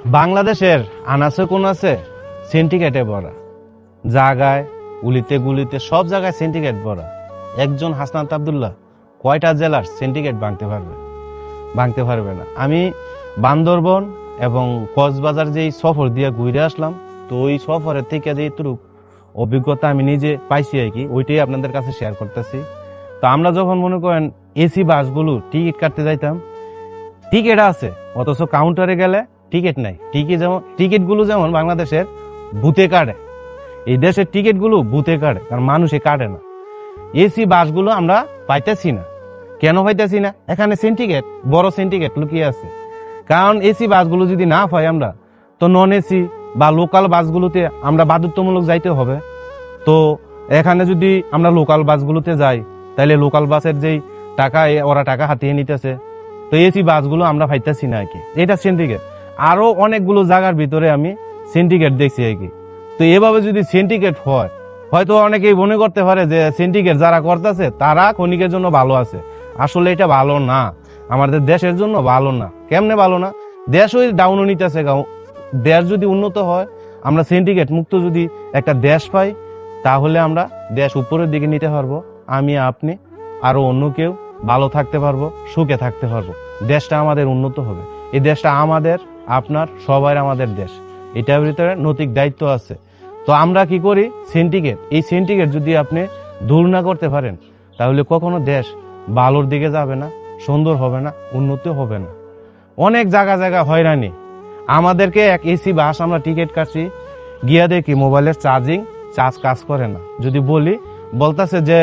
বাংলাদেশের আনাচে কোনাচে সিন্ডিকেটে ভরা, জায়গায় উলিতে গুলিতে সব জায়গায় সিন্ডিকেট ভরা। একজন হাসনাত আব্দুল্লাহ কয়টা জেলার সিন্ডিকেট ভাঙতে পারবে না। আমি বান্দরবন এবং কক্সবাজার যেই সফর দিয়ে ঘুরে আসলাম, তো ওই সফরের থেকে যে এতটুকু অভিজ্ঞতা আমি নিজে পাইছি আর কি, ওইটাই আপনাদের কাছে শেয়ার করতেছি। তো আমরা যখন মনে করেন এসি বাসগুলো টিকিট কাটতে যাইতাম, টিকিট আছে অথচ কাউন্টারে গেলে টিকিট নাই। টিকিটগুলো যেমন বাংলাদেশের বুথে কাটে, এই দেশের টিকিটগুলো বুথে কাটে, কারণ মানুষে কাটে না। এসি বাসগুলো আমরা পাইতেছি না। কেন পাইতেছি না? এখানে সিন্ডিকেট, বড় সিন্ডিকেট লুকিয়ে আছে। কারণ এসি বাসগুলো যদি না পাই আমরা, তো নন এসি বা লোকাল বাসগুলোতে আমরা বাধ্যতামূলক যাইতে হবে। তো এখানে যদি আমরা লোকাল বাসগুলোতে যাই, তাহলে লোকাল বাসের যেই টাকা ওরা টাকা হাতিয়ে নিতেছে, তো এসি বাসগুলো আমরা পাইতেছি না আর কি। এটা সিন্ডিকেট। আরো অনেকগুলো জায়গার ভিতরে আমি সিন্ডিকেট দেখছি আর কি। তো এভাবে যদি সিন্ডিকেট হয়, হয়তো অনেকেই মনে করতে পারে যে সিন্ডিকেট যারা করতেছে তারা ক্ষণিকের জন্য ভালো আছে। আসলে এটা ভালো না, আমাদের দেশের জন্য ভালো না। কেমনে ভালো না? দেশ ওই ডাউন নিতেছে। দেশ যদি উন্নত হয়, আমরা সিন্ডিকেট মুক্ত যদি একটা দেশ পাই, তাহলে আমরা দেশ উপরের দিকে নিতে পারবো। আমি, আপনি, আরো অন্য কেউ ভালো থাকতে পারবো, সুখে থাকতে পারবো। দেশটা আমাদের উন্নত হবে। এই দেশটা আমাদের, আপনার, সবার আমাদের দেশ। এটার ভিতরে নৈতিক দায়িত্ব আছে। তো আমরা কি করি? সিন্ডিকেট, এই সিন্ডিকেট যদি আপনি দূর না করতে পারেন, তাহলে কখনো দেশ ভালোর দিকে যাবে না, সুন্দর হবে না, উন্নতি হবে না। অনেক জায়গা হয়রানি। আমাদেরকে এক এসি বাস আমরা টিকিট কাটছি, গিয়া দেখি মোবাইলের চার্জ কাজ করে না। যদি বলতেছে যে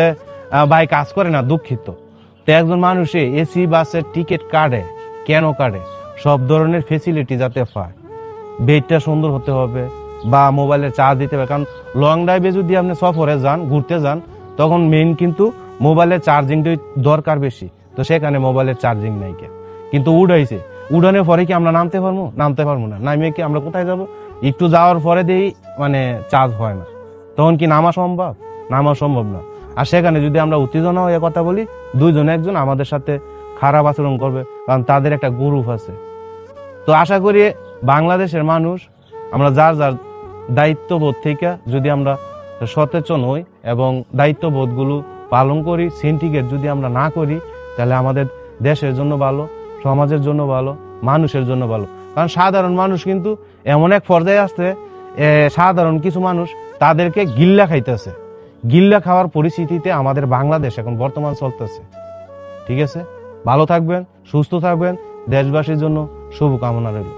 ভাই কাজ করে না, দুঃখিত। তো একজন মানুষে এসি বাসের টিকিট কাটে, কেন কাটে? সব ধরনের ফেসিলিটি যাতে পায়। বেডটা সুন্দর হতে হবে, বা মোবাইলের চার্জ দিতে হবে। কারণ লং ড্রাইভে যদি আপনি সফরে যান, ঘুরতে যান, তখন মেইন কিন্তু মোবাইলের চার্জিংটাই দরকার বেশি। তো সেখানে মোবাইলের চার্জিং নাই। কিন্তু উড়ানোর পরে কি আমরা নামতে পারবো না। নামিয়ে কি আমরা কোথায় যাব? একটু যাওয়ার পরে দিয়েই চার্জ হয় না। তখন কি নামা সম্ভব না। আর সেখানে যদি আমরা উত্তেজনা হয়ে কথা বলি, দুইজন একজন আমাদের সাথে খারাপ আচরণ করবে, কারণ তাদের একটা গ্রুপ আছে। তো আশা করি বাংলাদেশের মানুষ আমরা যার দায়িত্ববোধ থেকে যদি আমরা সচেতন হই এবং দায়িত্ববোধগুলো পালন করি, সিন্ডিকেট যদি আমরা না করি, তাহলে আমাদের দেশের জন্য ভালো, সমাজের জন্য ভালো, মানুষের জন্য ভালো। কারণ সাধারণ মানুষ কিন্তু এমন এক পর্যায়ে আসছে, সাধারণ কিছু মানুষ তাদেরকে গিল্লা খাওয়ার পরিস্থিতিতে আমাদের বাংলাদেশ এখন বর্তমান চলতেছে। ঠিক আছে, ভালো থাকবেন, সুস্থ থাকবেন। দেশবাসীর জন্য শুভকামনা রইল।